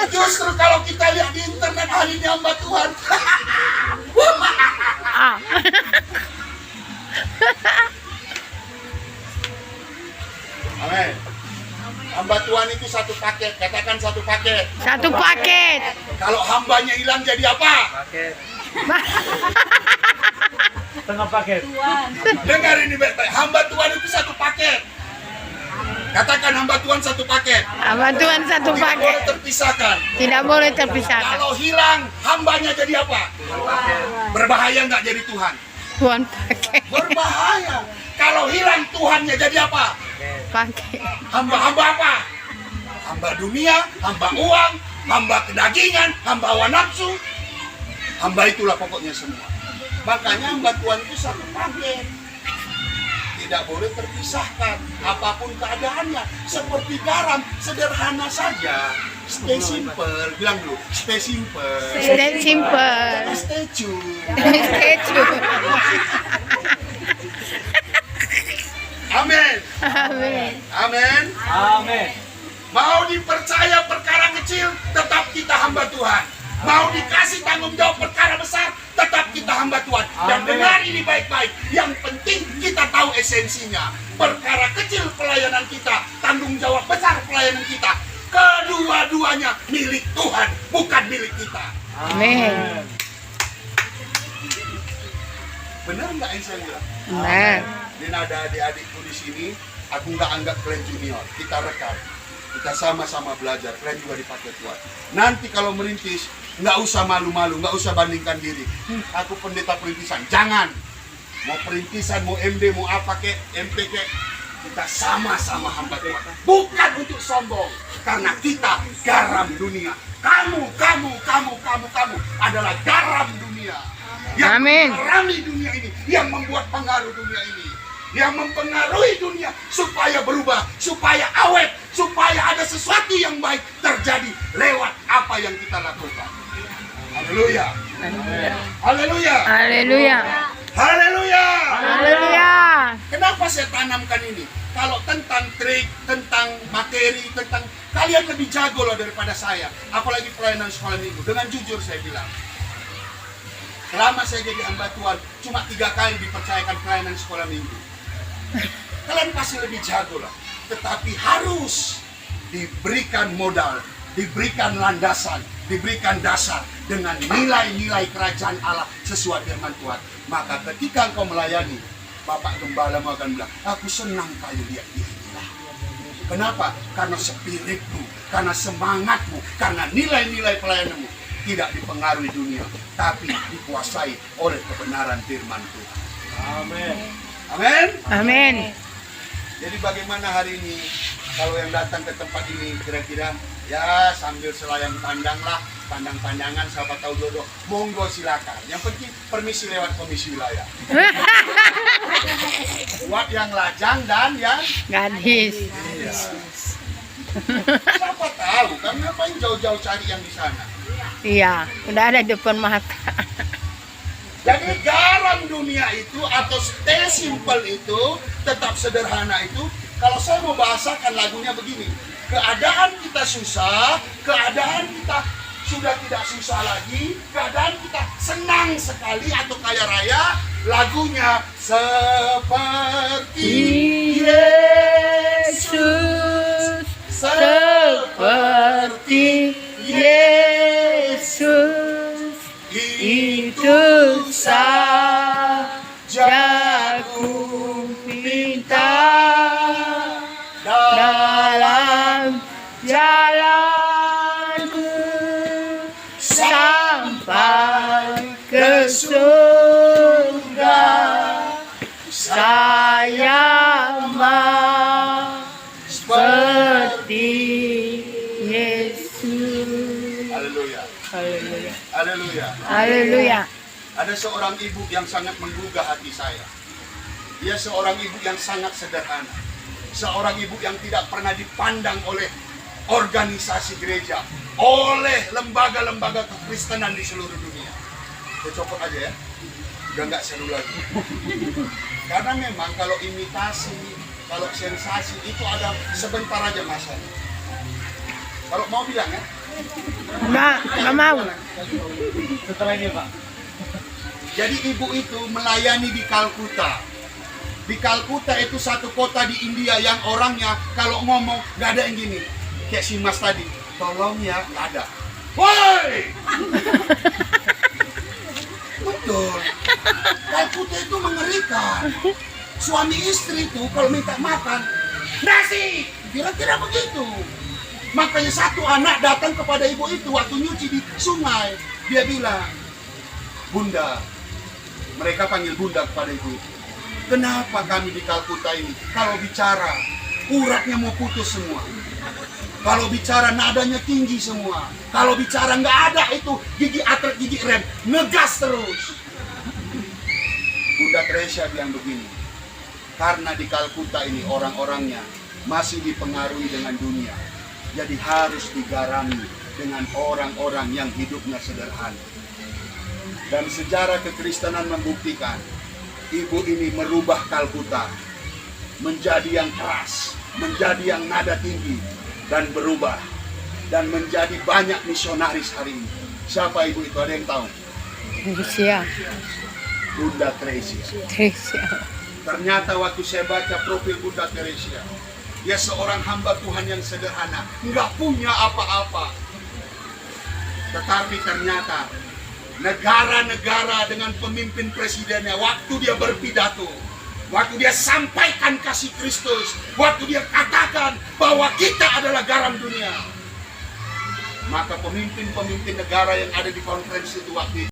Justru kalau kita lihat di internet hari ini hamba Tuhan. Amin. Hamba Tuhan itu satu paket, katakan satu paket. Satu paket. Kalau hambanya hilang jadi apa? Paket. Setengah paket. Dengar ini baik-baik, hamba Tuhan itu satu paket. Katakan hamba Tuhan satu paket. Hamba Tuhan satu Tidak paket. boleh terpisahkan. Tidak boleh terpisahkan. Kalau hilang, hambanya jadi apa? Berbahaya nggak jadi Tuhan? Tuhan pakai. Berbahaya. Kalau hilang Tuhannya jadi apa? Pakai. Hamba-hamba apa? Hamba dunia, hamba uang, hamba kedagingan, hamba hawa nafsu. Hamba itulah pokoknya semua. Makanya hamba Tuhan itu satu paket. Tidak boleh terpisahkan apapun keadaannya. Seperti garam, sederhana saja. Stay simple, bilang dulu. Stay simple. Stay simple. Jangan stay tune. Keju. Amin. Amin. Amin. Amin. Mau dipercaya perkara kecil, tetap kita hamba Tuhan. Mau dikasih tanggung jawab perkara besar, tetap kita hamba Tuhan. Dan Amin. dengar ini baik-baik. Yang penting kita tahu esensinya. Perkara kecil pelayanan kita, tanggung jawab besar pelayanan kita. Kedua-duanya milik Tuhan, bukan milik kita. Amin. Benar nggak yang saya bilang? Benar. Dan ada adik-adikku di sini, aku nggak anggap kalian junior. Kita rekam. Kita sama-sama belajar, kalian juga dipakai Tuhan. Nanti kalau merintis, nggak usah malu-malu, nggak usah bandingkan diri. Aku pendeta perintisan, jangan. Mau perintisan, mau MD, mau apa kek, MP kek, kita sama-sama hamba Tuhan. Bukan untuk sombong, karena kita garam dunia. Kamu adalah garam dunia. Yang Amin. mengarami dunia ini, yang membuat pengaruh dunia ini. Yang mempengaruhi dunia supaya berubah, supaya awet, supaya ada sesuatu yang baik terjadi lewat apa yang kita lakukan. Haleluya. Haleluya. Haleluya. Haleluya. Haleluya. Kenapa saya tanamkan ini? Kalau tentang trik, tentang materi, tentang kalian lebih jago loh daripada saya. Apalagi pelayanan sekolah minggu. Dengan jujur saya bilang, selama saya jadi hamba Tuhan, cuma 3 kali dipercayakan pelayanan sekolah minggu. Kalian pasti lebih jago lah. Tetapi harus diberikan modal, diberikan landasan, diberikan dasar dengan nilai-nilai kerajaan Allah sesuai firman Tuhan. Maka ketika engkau melayani, Bapak Gembala akan bilang, aku senang kali lihat inilah. Kenapa? Karena spiritmu, karena semangatmu, karena nilai-nilai pelayananmu tidak dipengaruhi dunia, tapi dikuasai oleh kebenaran firman Tuhan. Amin. Amin. Amin. Jadi bagaimana hari ini kalau yang datang ke tempat ini kira-kira ya sambil selayang pandanglah, pandang-pandangan siapa tahu jodoh, monggo silakan. Yang penting permisi lewat komisi wilayah. Buat yang lajang dan yang Gadis. iya. Siapa tahu kan ngapain jauh-jauh cari yang di sana. Iya, udah ada depan mata. Jadi garam dunia itu atau stay simple itu, tetap sederhana itu, kalau saya mau bahasakan lagunya begini. Keadaan kita susah, keadaan kita sudah tidak susah lagi, keadaan kita senang sekali atau kaya raya, lagunya seperti Yesus, seperti Yesus, itu saja ku minta dalam jalanku sampai ke surga. Saya mau seperti Yesus. Haleluya. Haleluya. Haleluya. Haleluya. Ada seorang ibu yang sangat menggugah hati saya. Dia seorang ibu yang sangat sederhana. Seorang ibu yang tidak pernah dipandang oleh organisasi gereja, oleh lembaga-lembaga kekristenan di seluruh dunia. Saya copot aja ya. Udah nggak seru lagi. Karena memang kalau imitasi, kalau sensasi itu ada sebentar aja masanya. Kalau mau bilang ya. Nggak mau. Setelah ini Pak. Jadi ibu itu melayani di Kalkuta. Di Kalkuta itu satu kota di India yang orangnya kalau ngomong nggak ada yang gini. Kayak si Mas tadi, tolong ya, nggak ada. Woi! Betul. Kalkuta itu mengerikan. Suami istri itu kalau minta makan, nasi, kira-kira begitu. Makanya satu anak datang kepada ibu itu waktu nyuci di sungai. Dia bilang, Bunda, mereka panggil Bunda kepada ibu itu. Kenapa kami di Kalkuta ini, kalau bicara, uratnya mau putus semua. Kalau bicara nadanya tinggi semua. Kalau bicara nggak ada itu gigi atlet, gigi rem, ngegas terus. Bunda Teresia bilang begini, karena di Kalkuta ini orang-orangnya masih dipengaruhi dengan dunia. Jadi harus digarami dengan orang-orang yang hidupnya sederhana. Dan sejarah kekristenan membuktikan ibu ini merubah Kalkuta menjadi yang keras, menjadi yang nada tinggi, dan berubah. Dan menjadi banyak misionaris hari ini. Siapa ibu itu? Ada yang tahu? Teresia. Bunda Teresia. Teresia. Ternyata waktu saya baca profil Bunda Teresia, dia seorang hamba Tuhan yang sederhana, nggak punya apa-apa. Tetapi ternyata negara-negara dengan pemimpin presidennya, waktu dia berpidato, waktu dia sampaikan kasih Kristus, waktu dia katakan bahwa kita adalah garam dunia, maka pemimpin-pemimpin negara yang ada di konferensi itu waktu itu